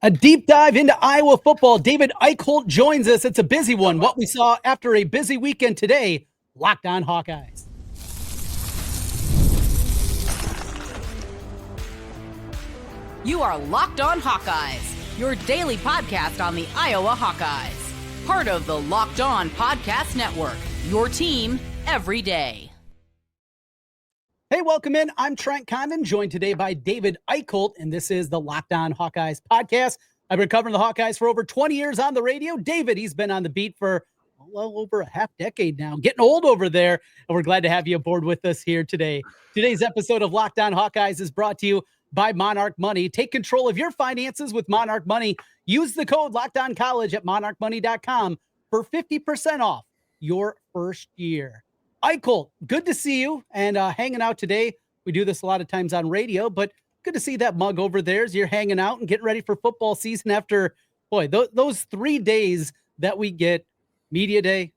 A deep dive into Iowa football. David Eickholt joins us. It's a busy one. What we saw after a busy weekend today, Locked On Hawkeyes. You are Locked On Hawkeyes, your daily podcast on the Iowa Hawkeyes. Part of the Locked On Podcast Network, your team every day. Hey, welcome in. I'm Trent Condon, joined today by David Eickholt, and this is the Locked On Hawkeyes podcast. I've been covering the Hawkeyes for over 20 years on the radio. David, he's been on the beat for well over a half decade now. Getting old over there, and we're glad to have you aboard with us here today. Today's episode of Locked On Hawkeyes is brought to you by Monarch Money. Take control of your finances with Monarch Money. Use the code LOCKEDONCollege at monarchmoney.com for 50% off your first year. Eickholt, good to see you and hanging out today. We do this a lot of times on radio, but good to see that mug over there as you're hanging out and getting ready for football season after, those 3 days that we get media day,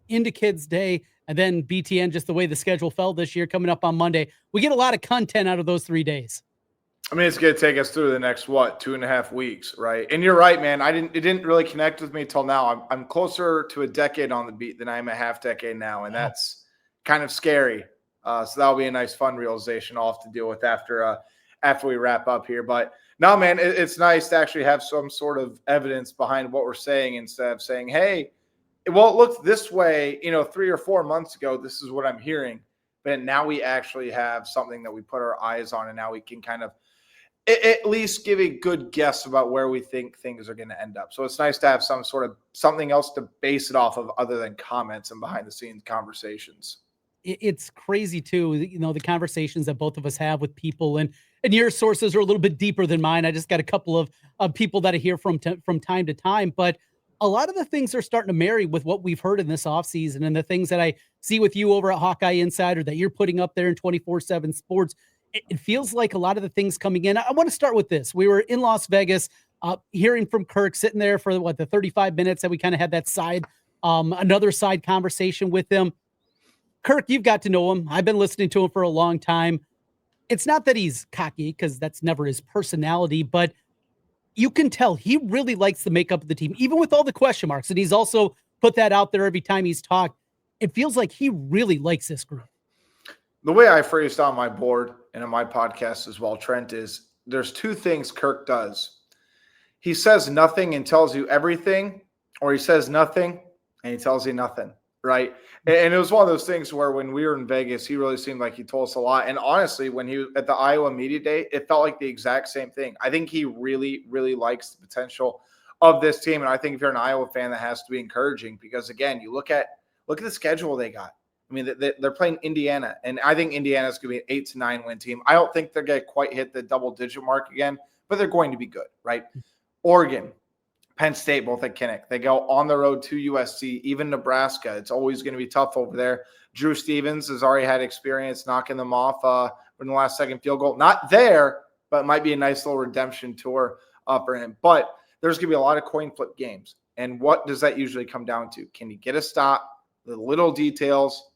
into kids day, and then BTN, just the way the schedule fell this year coming up on Monday. We get a lot of content out of those 3 days. I mean, it's going to take us through the next, 2.5 weeks, right? And you're right, man. It didn't really connect with me till now. I'm closer to a decade on the beat than I am a half decade now, and that's kind of scary. So that'll be a nice, fun realization I'll have to deal with after we wrap up here. But no, man, it's nice to actually have some sort of evidence behind what we're saying instead of saying, hey, well, it looked this way, 3 or 4 months ago, this is what I'm hearing. But now we actually have something that we put our eyes on, and now we can kind of at least give a good guess about where we think things are going to end up. So it's nice to have something else to base it off of other than comments and behind the scenes conversations. It's crazy too, the conversations that both of us have with people, and your sources are a little bit deeper than mine. I just got a couple of people that I hear from time to time, but a lot of the things are starting to marry with what we've heard in this offseason and the things that I see with you over at Hawkeye Insider that you're putting up there in 24/7 Sports. It feels like a lot of the things coming in. I want to start with this. We were in Las Vegas, hearing from Kirk, sitting there for the 35 minutes that we kind of had that another side conversation with him. Kirk, you've got to know him. I've been listening to him for a long time. It's not that he's cocky, because that's never his personality, but you can tell he really likes the makeup of the team, even with all the question marks. And he's also put that out there every time he's talked. It feels like he really likes this group. The way I phrased on my board and on my podcast as well, Trent, is there's 2 things Kirk does. He says nothing and tells you everything, or he says nothing and he tells you nothing, right? And it was one of those things where when we were in Vegas, he really seemed like he told us a lot. And honestly, when he was at the Iowa Media Day, it felt like the exact same thing. I think he really, really likes the potential of this team. And I think if you're an Iowa fan, that has to be encouraging, because again, you look at the schedule they got. I mean, they're playing Indiana, and I think Indiana's going to be an 8 to 9 win team. I don't think they're going to quite hit the double-digit mark again, but they're going to be good, right? Oregon, Penn State, both at Kinnick. They go on the road to USC, even Nebraska. It's always going to be tough over there. Drew Stevens has already had experience knocking them off in the last second field goal. Not there, but it might be a nice little redemption tour for him. But there's going to be a lot of coin flip games. And what does that usually come down to? Can you get a stop? The little details.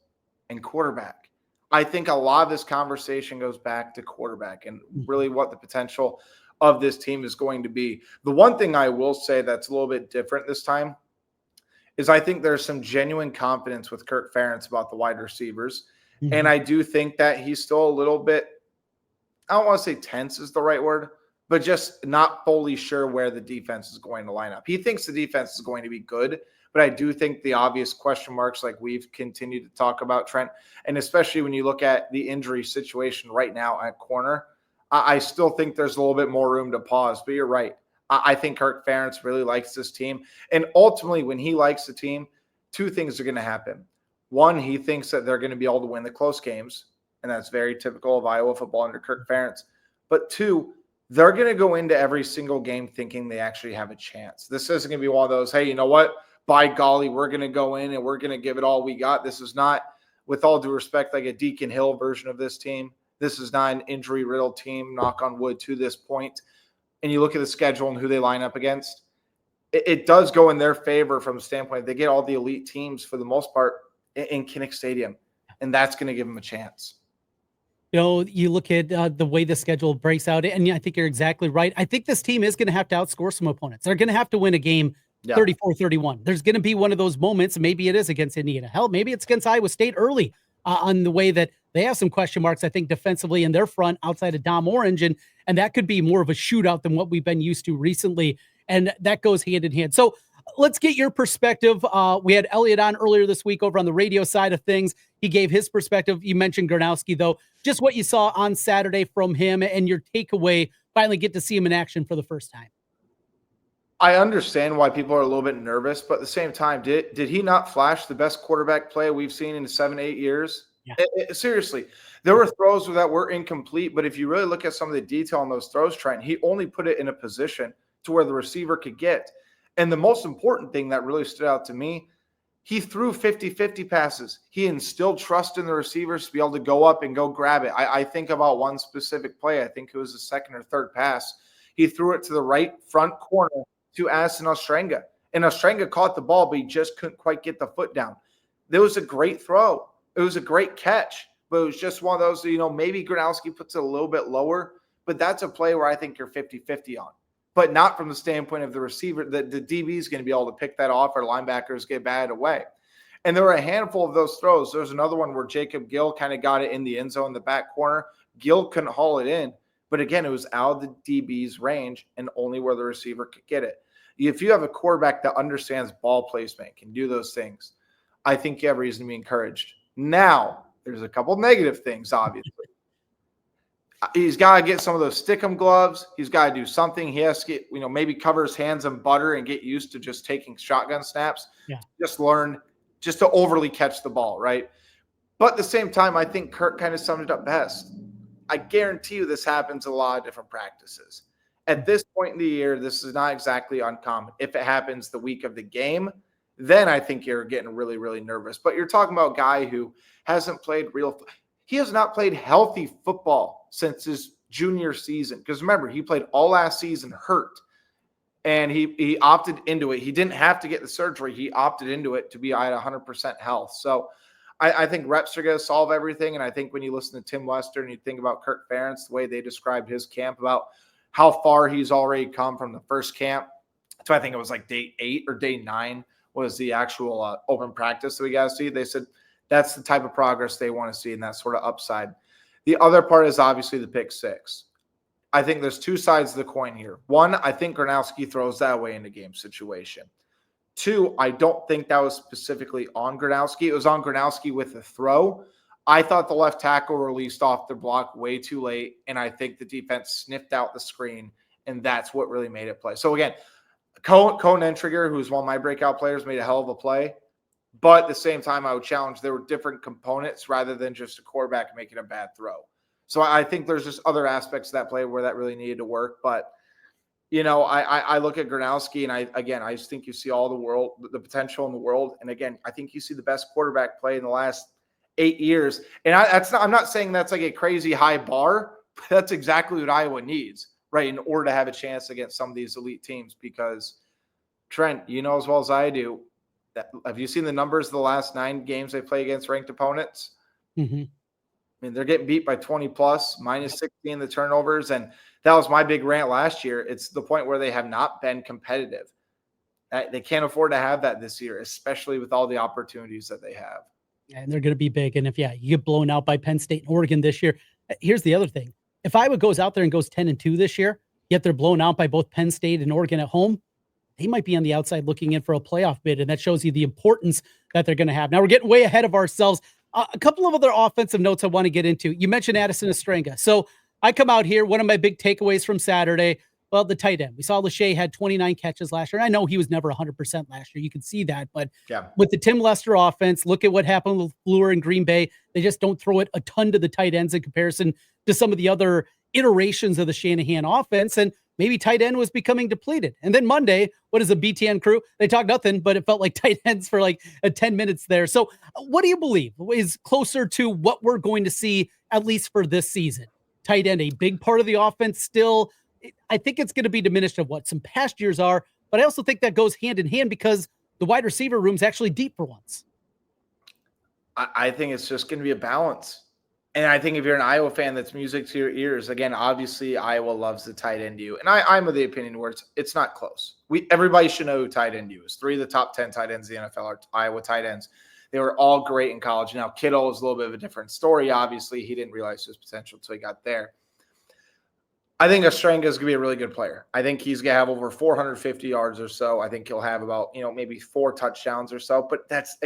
And quarterback. I think a lot of this conversation goes back to quarterback and really what the potential of this team is going to be. The one thing I will say that's a little bit different this time is I think there's some genuine confidence with Kirk Ferentz about the wide receivers. Mm-hmm. And I do think that he's still a little bit, I don't want to say tense is the right word, but just not fully sure where the defense is going to line up. He thinks the defense is going to be good, but I do think the obvious question marks, like we've continued to talk about, Trent, and especially when you look at the injury situation right now at corner, I still think there's a little bit more room to pause. But you're right. I think Kirk Ferentz really likes this team. And ultimately, when he likes the team, 2 things are going to happen. One, he thinks that they're going to be able to win the close games, and that's very typical of Iowa football under Kirk Ferentz. But 2, they're going to go into every single game thinking they actually have a chance. This isn't going to be one of those, hey, you know what? By golly, we're going to go in and we're going to give it all we got. This is not, with all due respect, like a Deacon Hill version of this team. This is not an injury-riddled team, knock on wood, to this point. And you look at the schedule and who they line up against, it does go in their favor from the standpoint. They get all the elite teams for the most part in Kinnick Stadium, and that's going to give them a chance. You look at the way the schedule breaks out, and I think you're exactly right. I think this team is going to have to outscore some opponents. They're going to have to win a game 34-31. There's going to be one of those moments. Maybe it is against Indiana. Hell, maybe it's against Iowa State early on the way that they have some question marks, I think, defensively in their front outside of Dom Orange. And that could be more of a shootout than what we've been used to recently. And that goes hand in hand. So let's get your perspective. We had Elliot on earlier this week over on the radio side of things. He gave his perspective. You mentioned Gronowski, though. Just what you saw on Saturday from him and your takeaway, finally get to see him in action for the first time. I understand why people are a little bit nervous, but at the same time, did he not flash the best quarterback play we've seen in 7-8 years? Yeah. Seriously, there were throws that were incomplete, but if you really look at some of the detail on those throws, Trent, he only put it in a position to where the receiver could get. And the most important thing that really stood out to me, he threw 50-50 passes. He instilled trust in the receivers to be able to go up and go grab it. I think about one specific play. I think it was the second or third pass. He threw it to the right front corner to Addison Ostrenga. And Ostrenga caught the ball, but he just couldn't quite get the foot down. There was a great throw. It was a great catch, but it was just one of those, maybe Gronowski puts it a little bit lower, but that's a play where I think you're 50-50 on. But not from the standpoint of the receiver. The DB is going to be able to pick that off, or linebackers get batted away. And there were a handful of those throws. There's another one where Jacob Gill kind of got it in the end zone in the back corner. Gill couldn't haul it in. But again, it was out of the DB's range and only where the receiver could get it. If you have a quarterback that understands ball placement, can do those things, I think you have reason to be encouraged. Now, there's a couple negative things, obviously. He's got to get some of those stickum gloves. He's got to do something. He has to get, maybe cover his hands in butter and get used to just taking shotgun snaps. Yeah. Just learn just to overly catch the ball, right? But at the same time, I think Kirk kind of summed it up best. I guarantee you this happens in a lot of different practices. At this point in the year, this is not exactly uncommon. If it happens the week of the game, then I think you're getting really, really nervous. But you're talking about a guy who hasn't played he has not played healthy football since his junior season. Because remember, he played all last season hurt. And he opted into it. He didn't have to get the surgery. He opted into it to be at 100% health. So I think reps are going to solve everything. And I think when you listen to Tim Lester and you think about Kirk Ferentz, the way they described his camp, about how far he's already come from the first camp. So I think it was like day 8 or day 9 was the actual open practice that we got to see. They said that's the type of progress they want to see and that sort of upside. The other part is obviously the pick 6. I think there's two sides of the coin here. One, I think Gronowski throws that away in the game situation. 2, I don't think that was specifically on Gronowski. It was on Gronowski with the throw. I thought the left tackle released off the block way too late, and I think the defense sniffed out the screen, and that's what really made it play. So again, Cohen Entriger, who's one of my breakout players, made a hell of a play. But at the same time, I would challenge there were different components rather than just a quarterback making a bad throw. So I think there's just other aspects of that play where that really needed to work. But, I look at Gronowski, and I just think you see all the potential in the world. And again, I think you see the best quarterback play in the last 8 years. And I'm not saying that's like a crazy high bar, but that's exactly what Iowa needs, right, in order to have a chance against some of these elite teams. Because, Trent, you know as well as I do, have you seen the numbers of the last 9 games they play against ranked opponents? Mm-hmm. I mean, they're getting beat by 20 plus, minus 16 the turnovers. And that was my big rant last year. It's the point where they have not been competitive. They can't afford to have that this year, especially with all the opportunities that they have. And they're going to be big. And if you get blown out by Penn State and Oregon this year, here's the other thing. If Iowa goes out there and goes 10-2 this year, yet they're blown out by both Penn State and Oregon at home, they might be on the outside looking in for a playoff bid. And that shows you the importance that they're going to have. Now we're getting way ahead of ourselves. A couple of other offensive notes I want to get into. You mentioned Addison Ostrenga. So I come out here, one of my big takeaways from Saturday, well, the tight end. We saw Lachey had 29 catches last year. And I know he was never 100% last year. You can see that. But with the Tim Lester offense, look at what happened with Fleur in Green Bay. They just don't throw it a ton to the tight ends in comparison to some of the other iterations of the Shanahan offense. And maybe tight end was becoming depleted. And then Monday, what is a BTN crew? They talked nothing, but it felt like tight ends for like 10 minutes there. So what do you believe is closer to what we're going to see, at least for this season? Tight end, a big part of the offense still. I think it's going to be diminished of what some past years are, but I also think that goes hand in hand because the wide receiver room is actually deep for once. I think it's just going to be a balance. And I think if you're an Iowa fan, that's music to your ears. Again, obviously Iowa loves the tight end you. And I'm of the opinion where it's not close. Everybody should know who tight end you is. 3 of the top 10 tight ends in the NFL are Iowa tight ends. They were all great in college. Now, Kittle is a little bit of a different story. Obviously, he didn't realize his potential until he got there. I think Ostrenga is going to be a really good player. I think he's going to have over 450 yards or so. I think he'll have about, maybe 4 touchdowns or so. But that's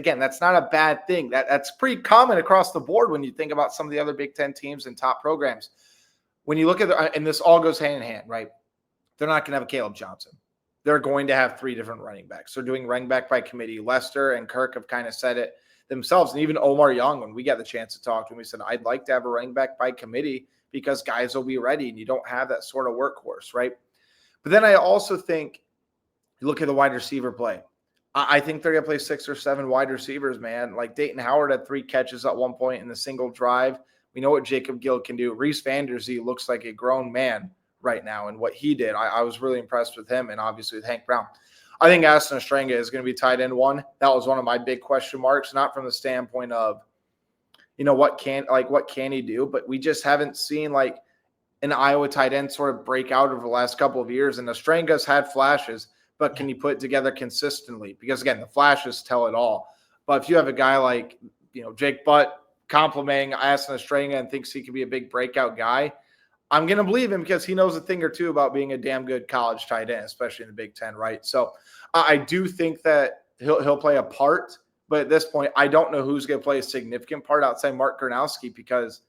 not a bad thing. That's pretty common across the board when you think about some of the other Big Ten teams and top programs. When you look at and this all goes hand in hand, right? They're not going to have a Caleb Johnson. They're going to have 3 different running backs. They're doing running back by committee. Lester and Kirk have kind of said it themselves. And even Omar Young, when we got the chance to talk to him, we said, I'd like to have a running back by committee because guys will be ready and you don't have that sort of workhorse, right? But then I also think you look at the wide receiver play. I think they're going to play 6 or 7 wide receivers, man. Like Dayton Howard had 3 catches at one point in a single drive. We know what Jacob Gill can do. Reese Vanderzee looks like a grown man right now and what he did. I was really impressed with him and obviously with Hank Brown. I think Aston Ostrenga is going to be tight end 1. That was one of my big question marks, not from the standpoint of, what can he do? But we just haven't seen like an Iowa tight end sort of break out over the last couple of years. And Ostrenga's had flashes, but can you put it together consistently? Because again, the flashes tell it all. But if you have a guy like, Jake Butt complimenting Aston Ostrenga and thinks he could be a big breakout guy, I'm going to believe him because he knows a thing or two about being a damn good college tight end, especially in the Big Ten, right? So I do think that he'll play a part. But at this point, I don't know who's going to play a significant part outside Mark Gronowski because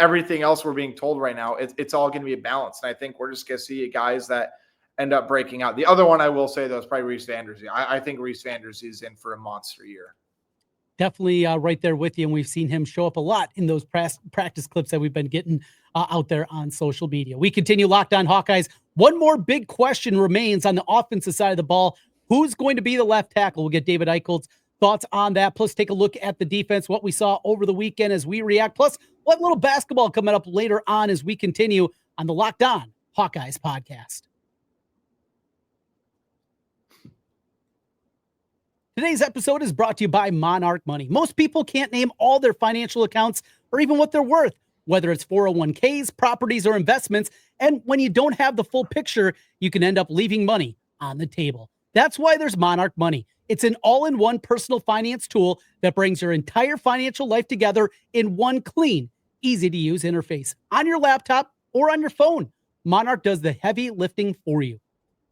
everything else we're being told right now, it's all going to be a balance. And I think we're just going to see guys that end up breaking out. The other one I will say, though, is probably Reese Vanderzee. I think Reese Vanderzee is in for a monster year. Definitely right there with you. And we've seen him show up a lot in those practice clips that we've been getting out there on social media. We continue Locked On Hawkeyes. One more big question remains on the offensive side of the ball. Who's going to be the left tackle? We'll get David Eickholt's thoughts on that. Plus, take a look at the defense, what we saw over the weekend as we react. Plus, what little basketball coming up later on as we continue on the Locked On Hawkeyes podcast. Today's episode is brought to you by Monarch Money. Most people can't name all their financial accounts or even what they're worth, whether it's 401ks, properties, or investments. And when you don't have the full picture, you can end up leaving money on the table. That's why there's Monarch Money. It's an all-in-one personal finance tool that brings your entire financial life together in one clean, easy-to-use interface on your laptop or on your phone. Monarch does the heavy lifting for you.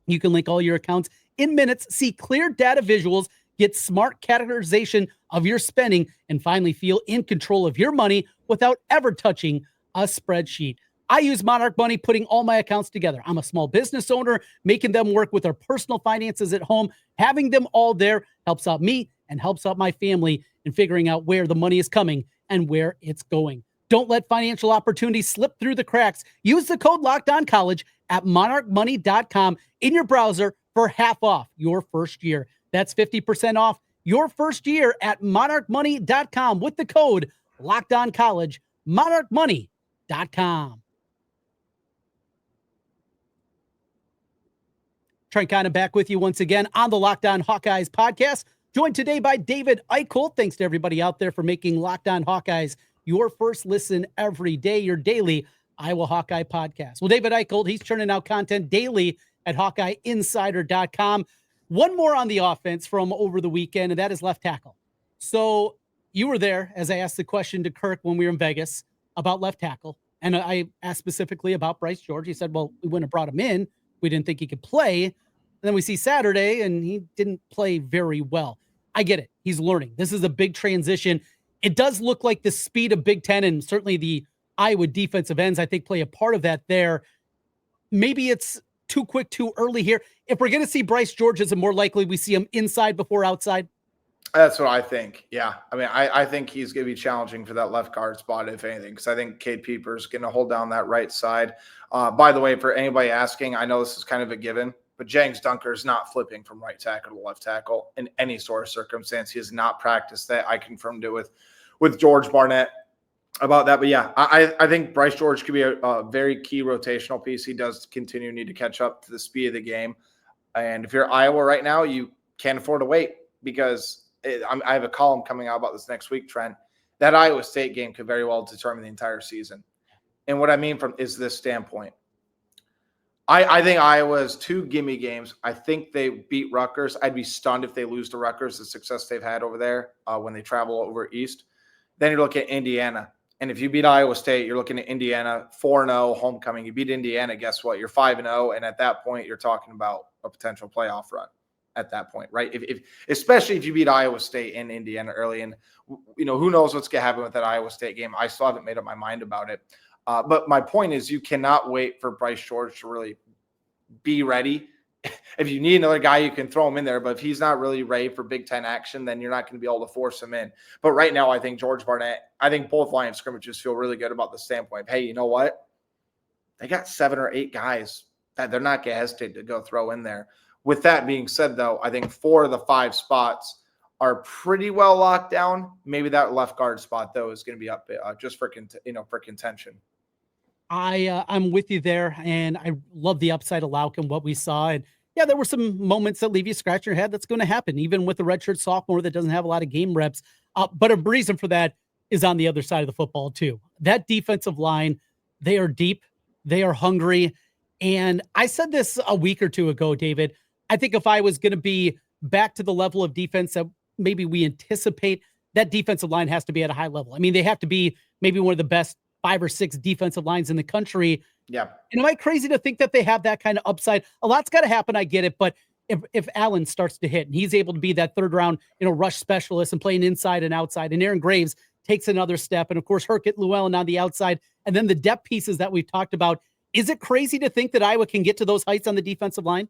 You can link all your accounts in minutes, see clear data visuals, get smart categorization of your spending, and finally feel in control of your money without ever touching a spreadsheet. I use Monarch Money putting all my accounts together. I'm a small business owner, making them work with their personal finances at home. Having them all there helps out me and helps out my family in figuring out where the money is coming and where it's going. Don't let financial opportunities slip through the cracks. Use the code LOCKEDONCollege at monarchmoney.com in your browser for half off your first year. That's 50% off your first year at monarchmoney.com with the code LOCKEDONCollege, monarchmoney.com. Trent Condon back with you once again on the Locked On Hawkeyes podcast, joined today by David Eickholt. Thanks to everybody out there for making Locked On Hawkeyes your first listen every day, your daily Iowa Hawkeye podcast. Well, David Eickholt, he's churning out content daily at HawkeyeInsider.com. One more on the offense from over the weekend, and that is left tackle. So you were there as I asked the question to Kirk when we were in Vegas about left tackle, and I asked specifically about Bryce George. He said, well, we wouldn't have brought him in. We didn't think he could play. And then we see Saturday, and he didn't play very well. I get it. He's learning. This is a big transition. It does look like the speed of Big Ten and certainly the Iowa defensive ends, I think, play a part of that there. Maybe it's too quick, too early here. If we're going to see Bryce George, is it more likely we see him inside before outside? That's what I think. Yeah. I mean, I think he's going to be challenging for that left guard spot, if anything, because I think Cade Peeper's going to hold down that right side. By the way, for anybody asking, I know this is kind of a given, but James Dunker is not flipping from right tackle to left tackle in any sort of circumstance. He has not practiced that. I confirmed it with George Barnett about that. But yeah, I think Bryce George could be a very key rotational piece. He does continue to need to catch up to the speed of the game. And if you're Iowa right now, you can't afford to wait because I have a column coming out about this next week, Trent. that Iowa State game could very well determine the entire season. And what I mean is this standpoint. I think Iowa's 2 gimme games. I think they beat Rutgers. I'd be stunned if they lose to Rutgers, the success they've had over there when they travel over east. Then you look at Indiana. And if you beat Iowa State, you're looking at Indiana 4-0 homecoming. You beat Indiana, guess what? You're 5-0. And at that point, you're talking about a potential playoff run at that point, right? If especially if you beat Iowa State and Indiana early. And, who knows what's going to happen with that Iowa State game. I still haven't made up my mind about it. But my point is you cannot wait for Bryce George to really be ready. If you need another guy, you can throw him in there. But if he's not really ready for Big Ten action, then you're not going to be able to force him in. But right now, I think George Barnett, I think both line of scrimmages feel really good about the standpoint. Hey, you know what? They got 7 or 8 guys that they're not going to hesitate to go throw in there. With that being said, though, I think 4 of the 5 spots are pretty well locked down. Maybe that left guard spot, though, is going to be up just for contention. I'm with you there, and I love the upside of Lauk and what we saw. And yeah, there were some moments that leave you scratching your head. That's going to happen, even with the redshirt sophomore that doesn't have a lot of game reps. But a reason for that is on the other side of the football too. That defensive line, they are deep, they are hungry. And I said this a week or 2 ago, David. I think if I was going to be back to the level of defense that maybe we anticipate, that defensive line has to be at a high level. I mean, they have to be maybe one of the best 5 or 6 defensive lines in the country. Yeah. And am I crazy to think that they have that kind of upside? A lot's got to happen. I get it. But if Allen starts to hit and he's able to be that 3rd round, rush specialist and playing inside and outside, and Aaron Graves takes another step. And of course, Herkett Llewellyn on the outside, and then the depth pieces that we've talked about. Is it crazy to think that Iowa can get to those heights on the defensive line?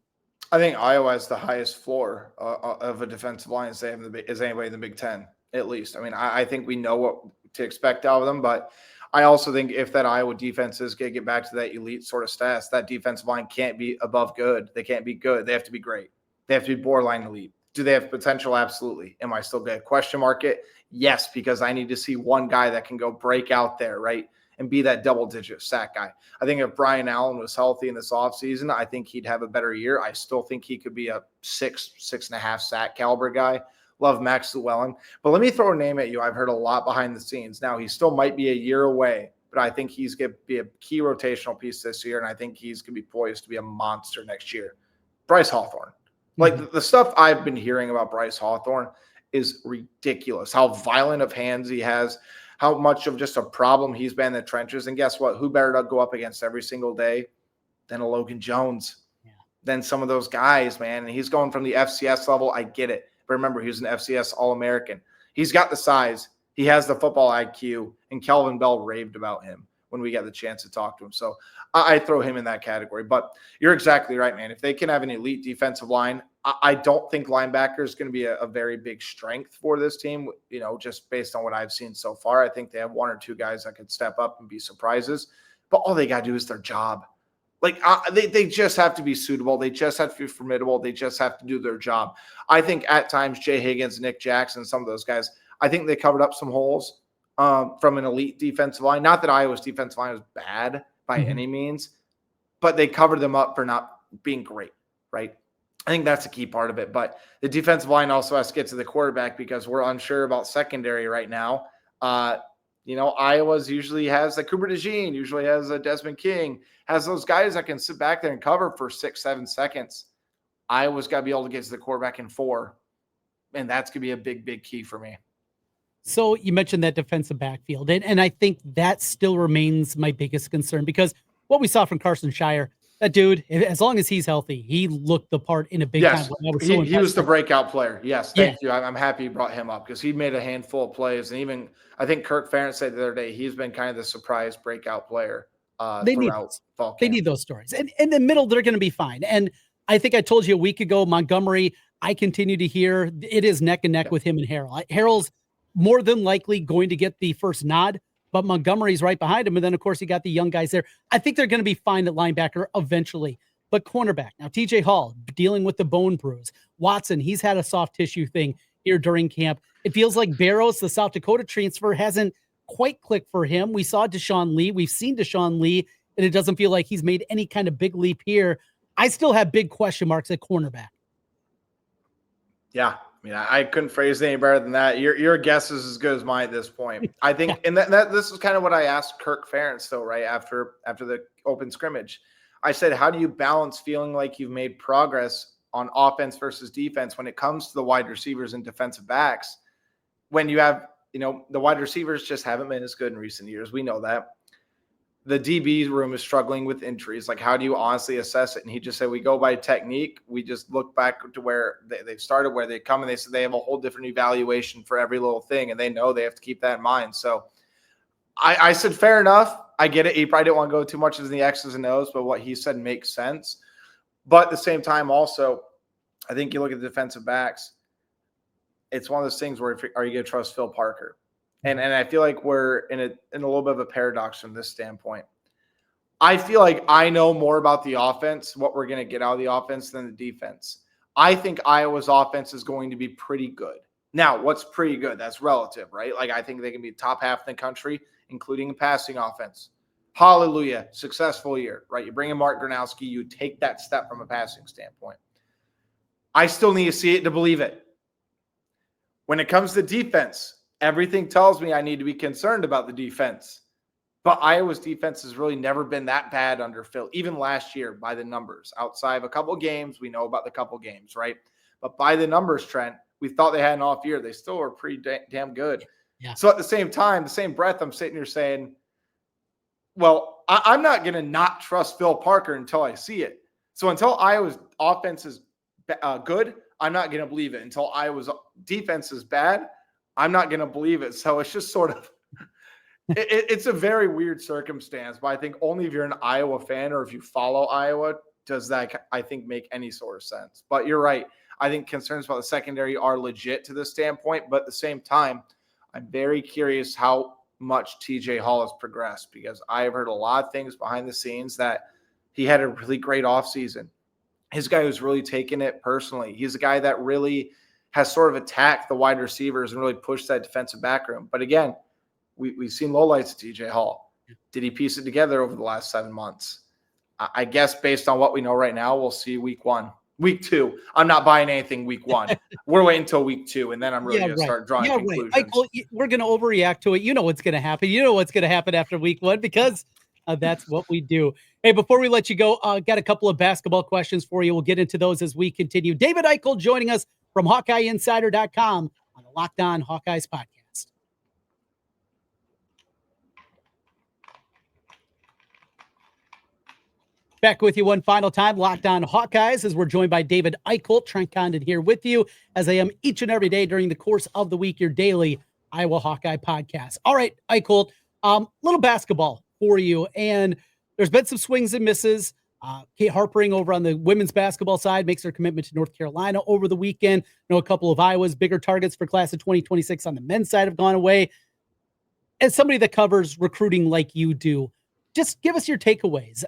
I think Iowa has the highest floor of a defensive line as anybody in the Big Ten, at least. I mean, I think we know what to expect out of them, but I also think if that Iowa defense is going to get back to that elite sort of stats, that defensive line can't be above good. They can't be good. They have to be great. They have to be borderline elite. Do they have potential? Absolutely. Am I still going to question mark it? Yes, because I need to see one guy that can go break out there, right, and be that double-digit sack guy. I think if Brian Allen was healthy in this offseason, I think he'd have a better year. I still think he could be a 6.5 sack caliber guy. Love Max Llewellyn. But let me throw a name at you. I've heard a lot behind the scenes. Now, he still might be a year away, but I think he's going to be a key rotational piece this year, and I think he's going to be poised to be a monster next year. Bryce Hawthorne. Like, the stuff I've been hearing about Bryce Hawthorne is ridiculous. How violent of hands he has, how much of just a problem he's been in the trenches. And guess what? Who better to go up against every single day than a Logan Jones? Yeah. Than some of those guys, man. And he's going from the FCS level. I get it. But remember, he was an FCS All-American. He's got the size. He has the football IQ. And Kelvin Bell raved about him when we got the chance to talk to him. So I throw him in that category. But you're exactly right, man. If they can have an elite defensive line, I don't think linebacker is going to be a very big strength for this team, just based on what I've seen so far. I think they have 1 or 2 guys that could step up and be surprises. But all they got to do is their job. Like, they just have to be suitable. They just have to be formidable. They just have to do their job. I think at times Jay Higgins, Nick Jackson, some of those guys, I think they covered up some holes from an elite defensive line. Not that Iowa's defensive line was bad by any means, but they covered them up for not being great, right? I think that's a key part of it. But the defensive line also has to get to the quarterback because we're unsure about secondary right now. Iowa's usually has a Cooper DeJean, usually has a Desmond King, has those guys that can sit back there and cover for 6-7 seconds. Iowa's got to be able to get to the quarterback in 4. And that's going to be a big, big key for me. So you mentioned that defensive backfield, and I think that still remains my biggest concern because what we saw from Carson Shire, that dude, as long as he's healthy, he looked the part in a big time. He was the breakout player. Yes, thank you. I'm happy you brought him up because he made a handful of plays. And even I think Kirk Ferentz said the other day, he's been kind of the surprise breakout player throughout fall camp. They need those stories. And in the middle, they're going to be fine. And I think I told you a week ago, Montgomery, I continue to hear it is neck and neck with him and Harrell. Harrell's more than likely going to get the first nod, but Montgomery's right behind him. And then, of course, you got the young guys there. I think they're going to be fine at linebacker eventually. But cornerback, now TJ Hall dealing with the bone bruise. Watson, he's had a soft tissue thing here during camp. It feels like Barrows, the South Dakota transfer, hasn't quite clicked for him. We saw Deshaun Lee. We've seen Deshaun Lee, and it doesn't feel like he's made any kind of big leap here. I still have big question marks at cornerback. Yeah, I mean, I couldn't phrase it any better than that. Your guess is as good as mine at this point. I think, and that this is kind of what I asked Kirk Ferentz, though, right after the open scrimmage. I said, how do you balance feeling like you've made progress on offense versus defense when it comes to the wide receivers and defensive backs? When you have, the wide receivers just haven't been as good in recent years. We know that. The DB room is struggling with injuries. Like, how do you honestly assess it? And he just said, we go by technique. We just look back to where they've started, where they come, and they said they have a whole different evaluation for every little thing, and they know they have to keep that in mind. So I said, fair enough. I get it. He probably didn't want to go too much into the X's and O's, but what he said makes sense. But at the same time, also, I think you look at the defensive backs, it's one of those things where are you going to trust Phil Parker? And I feel like we're in a little bit of a paradox from this standpoint. I feel like I know more about the offense, what we're going to get out of the offense, than the defense. I think Iowa's offense is going to be pretty good. Now, what's pretty good? That's relative, right? Like, I think they can be top half in the country, including a passing offense. Hallelujah. Successful year, right? You bring in Mark Gronowski, you take that step from a passing standpoint. I still need to see it to believe it. When it comes to defense, everything tells me I need to be concerned about the defense. But Iowa's defense has really never been that bad under Phil, even last year by the numbers. Outside of a couple games, we know about the couple games, right? But by the numbers, Trent, we thought they had an off year. They still were pretty damn good. Yeah. So at the same time, the same breath, I'm sitting here saying, well, I'm not going to not trust Phil Parker until I see it. So until Iowa's offense is good, I'm not going to believe it. Until Iowa's defense is bad, I'm not going to believe it. So it's just sort of it's a very weird circumstance. But I think only if you're an Iowa fan or if you follow Iowa does that, I think, make any sort of sense. But you're right. I think concerns about the secondary are legit to this standpoint. But at the same time, I'm very curious how much TJ Hall has progressed, because I've heard a lot of things behind the scenes that he had a really great offseason. His guy who's really taken it personally. He's a guy that really has sort of attacked the wide receivers and really pushed that defensive back room. But again, we've seen lowlights of TJ Hall. Did he piece it together over the last 7 months? I guess based on what we know right now, we'll see week 1. Week 2, I'm not buying anything week 1. We're waiting until week 2, and then I'm really going to start drawing conclusions. Right. We're going to overreact to it. You know what's going to happen. You know what's going to happen after week 1, because that's what we do. Hey, before we let you go, got a couple of basketball questions for you. We'll get into those as we continue. David Eickholt joining us from HawkeyeInsider.com on the Locked On Hawkeyes podcast. Back with you one final time, Locked On Hawkeyes, as we're joined by David Eickholt. Trent Condon here with you, as I am each and every day during the course of the week, your daily Iowa Hawkeye podcast. All right, Eickholt, little basketball for you, and there's been some swings and misses. Kate Harpering over on the women's basketball side makes her commitment to North Carolina over the weekend. I know a couple of Iowa's bigger targets for class of 2026 on the men's side have gone away. As somebody that covers recruiting like you do, just give us your takeaways.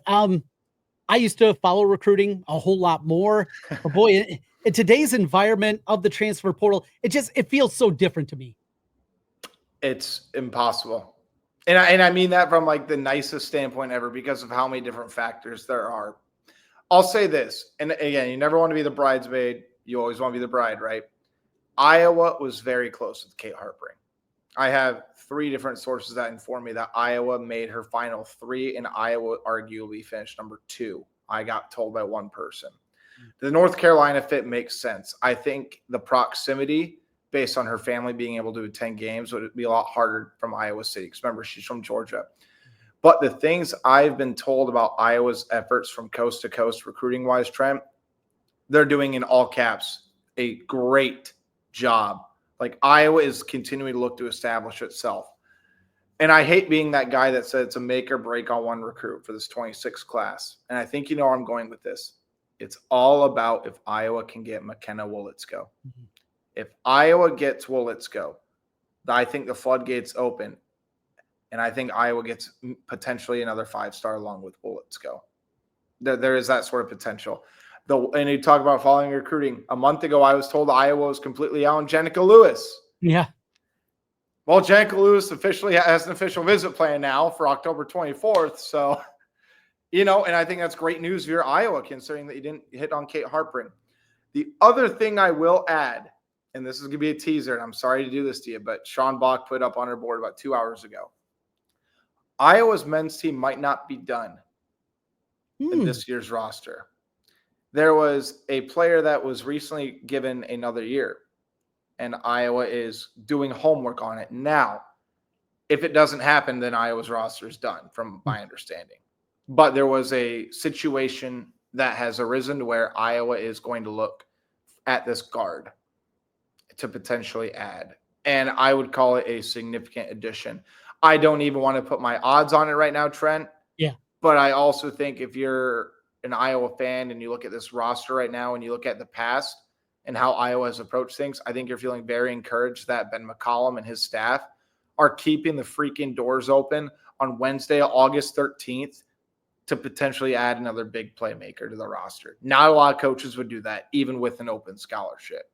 I used to follow recruiting a whole lot more. But boy, in today's environment of the transfer portal, it feels so different to me. It's impossible. And I mean that from like the nicest standpoint ever, because of how many different factors there are. I'll say this, and again, you never want to be the bridesmaid. You always want to be the bride, right? Iowa was very close with Kate Harpering. I have 3 different sources that inform me that Iowa made her final 3, and Iowa arguably finished number 2. I got told by one person. The North Carolina fit makes sense. I think the proximity, based on her family being able to attend games, would be a lot harder from Iowa City, because remember, she's from Georgia. But the things I've been told about Iowa's efforts from coast to coast recruiting-wise, Trent, they're doing, in all caps, a great job. Like, Iowa is continuing to look to establish itself. And I hate being that guy that said it's a make or break on one recruit for this 26 class. And I think you know where I'm going with this. It's all about if Iowa can get McKenna Wolitsko. Mm-hmm. If Iowa gets Wolitsko, I think the floodgates open. And I think Iowa gets potentially another 5-star along with Wolitsko. There is that sort of potential. And you talk about following recruiting. A month ago, I was told Iowa was completely out on Jenica Lewis. Yeah. Well, Jenica Lewis officially has an official visit plan now for October 24th. So, and I think that's great news if you're Iowa, considering that you didn't hit on Kate Harpering. The other thing I will add, and this is going to be a teaser, and I'm sorry to do this to you, but Sean Bach put up on her board about 2 hours ago. Iowa's men's team might not be done in this year's roster. There was a player that was recently given another year, and Iowa is doing homework on it now. If it doesn't happen, then Iowa's roster is done, from my understanding. But there was a situation that has arisen where Iowa is going to look at this guard to potentially add. And I would call it a significant addition. I don't even want to put my odds on it right now, Trent. Yeah. But I also think if you're an Iowa fan and you look at this roster right now and you look at the past and how Iowa has approached things, I think you're feeling very encouraged that Ben McCollum and his staff are keeping the freaking doors open on Wednesday, August 13th, to potentially add another big playmaker to the roster. Not a lot of coaches would do that, even with an open scholarship.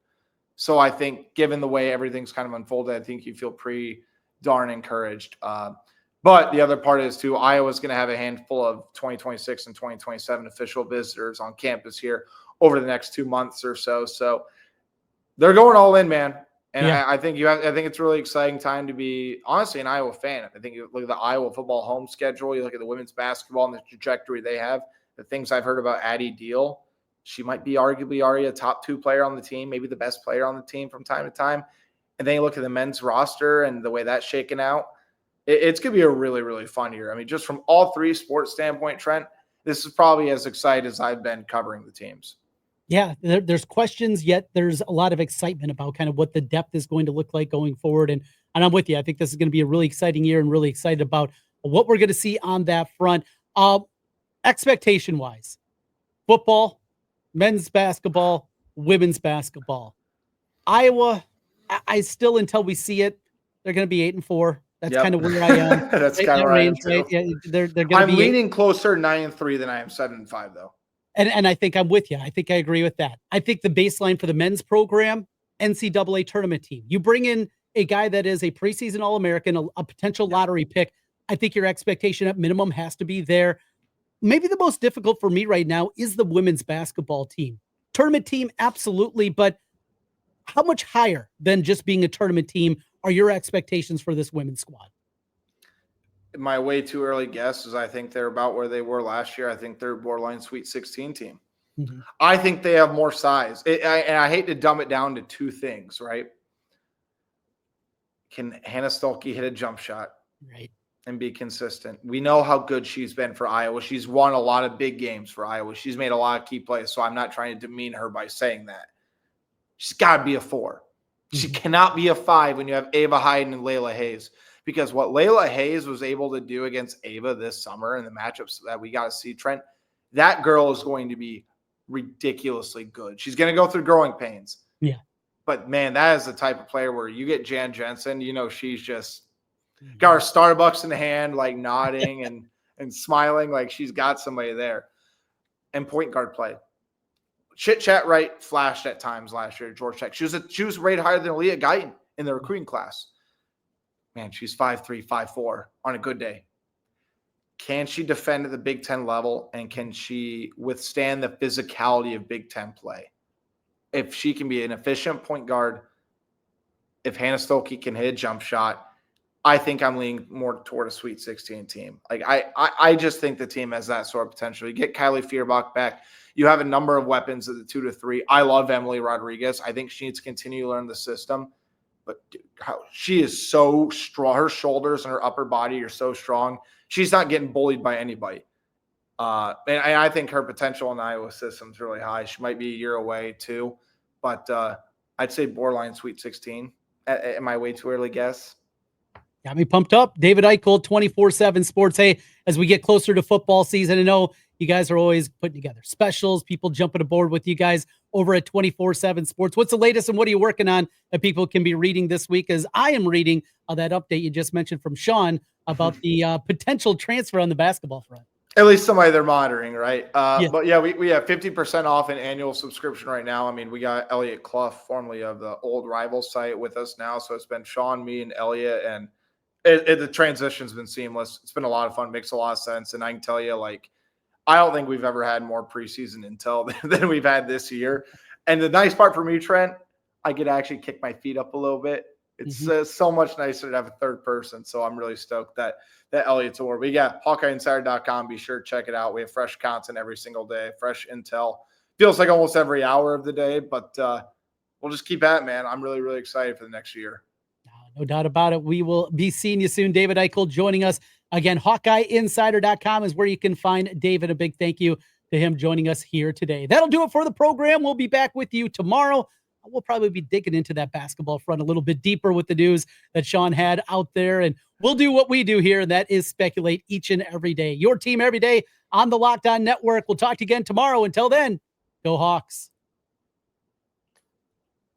So I think given the way everything's kind of unfolded, I think you feel pretty darn encouraged. But the other part is, too, Iowa's going to have a handful of 2026 and 2027 official visitors on campus here over the next 2 months or so. So they're going all in, man. And yeah. I think it's a really exciting time to be, honestly, an Iowa fan. I think you look at the Iowa football home schedule, you look at the women's basketball and the trajectory they have, the things I've heard about Addie Deal. She might be arguably already a top 2 player on the team, maybe the best player on the team from time to time. And then you look at the men's roster and the way that's shaken out. It's going to be a really, really fun year. I mean, just from all 3 sports standpoint, Trent, this is probably as excited as I've been covering the teams. Yeah, there's questions, yet there's a lot of excitement about kind of what the depth is going to look like going forward. And I'm with you. I think this is going to be a really exciting year and really excited about what we're going to see on that front. Expectation-wise, football, men's basketball, women's basketball. Iowa, I still, until we see it, they're going to be 8-4. That's kind of where I am. That's kind of right. Yeah, they're going to I'm leaning closer 9-3 than I am 7-5, though. And I think I'm with you. I think I agree with that. I think the baseline for the men's program, NCAA tournament team. You bring in a guy that is a preseason All-American, a potential lottery pick. I think your expectation at minimum has to be there. Maybe the most difficult for me right now is the women's basketball team. Tournament team, absolutely. But how much higher than just being a tournament team are your expectations for this women's squad? My way too early guess is I think they're about where they were last year. I think they're borderline Sweet 16 team. Mm-hmm. I think they have more size. And I hate to dumb it down to 2 things, right? Can Hannah Stuelke hit a jump shot? Right. And be consistent? We know how good she's been for Iowa. She's won a lot of big games for Iowa. She's made a lot of key plays, so I'm not trying to demean her by saying that. She's got to be a 4. Mm-hmm. She cannot be a 5 when you have Ava Hayden and Layla Hayes. Because what Layla Hayes was able to do against Ava this summer in the matchups that we got to see, Trent, that girl is going to be ridiculously good. She's going to go through growing pains. Yeah. But, man, that is the type of player where you get Jan Jensen, she's just got her Starbucks in the hand, like nodding and smiling like she's got somebody there. And point guard play. Chit Chat Wright flashed at times last year at Georgia Tech. She was rated higher than Leah Guyton in the recruiting class. Man, she's 5'3", 5'4" on a good day. Can she defend at the Big Ten level, and can she withstand the physicality of Big Ten play? If she can be an efficient point guard, if Hannah Stuelke can hit a jump shot, I think I'm leaning more toward a Sweet 16 team. Like I just think the team has that sort of potential. You get Kylie Feuerbach back. You have a number of weapons at the 2 to 3. I love Emily Rodriguez. I think she needs to continue to learn the system. But she is so strong. Her shoulders and her upper body are so strong. She's not getting bullied by anybody. And I think her potential in the Iowa system is really high. She might be a year away too. But I'd say borderline Sweet 16. Am I way too early guess? Got me pumped up. David Eickholt, 24/7 Sports. Hey, as we get closer to football season, I know you guys are always putting together specials, people jumping aboard with you guys over at 24/7 Sports. What's the latest and what are you working on that people can be reading this week? As I am reading that update you just mentioned from Sean about the potential transfer on the basketball front. At least somebody they're monitoring, right? Yeah. But yeah, we have 50% off an annual subscription right now. I mean, we got Elliot Clough, formerly of the old rival site, with us now. So it's been Sean, me, and Elliot, and the transition's been seamless. It's been a lot of fun, makes a lot of sense. And I can tell you, like, I don't think we've ever had more preseason intel than we've had this year. And the nice part for me, Trent, I could actually kick my feet up a little bit. It's so much nicer to have a third person. So I'm really stoked that Elliot's award. But yeah, HawkeyeInsider.com. Be sure to check it out. We have fresh content every single day, fresh intel. Feels like almost every hour of the day, but we'll just keep at it, man. I'm really, really excited for the next year. No doubt about it. We will be seeing you soon. David Eickholt joining us. Again, HawkeyeInsider.com is where you can find David. A big thank you to him joining us here today. That'll do it for the program. We'll be back with you tomorrow. We'll probably be digging into that basketball front a little bit deeper with the news that Sean had out there. And we'll do what we do here, and that is speculate each and every day. Your team every day on the Locked On Network. We'll talk to you again tomorrow. Until then, go Hawks.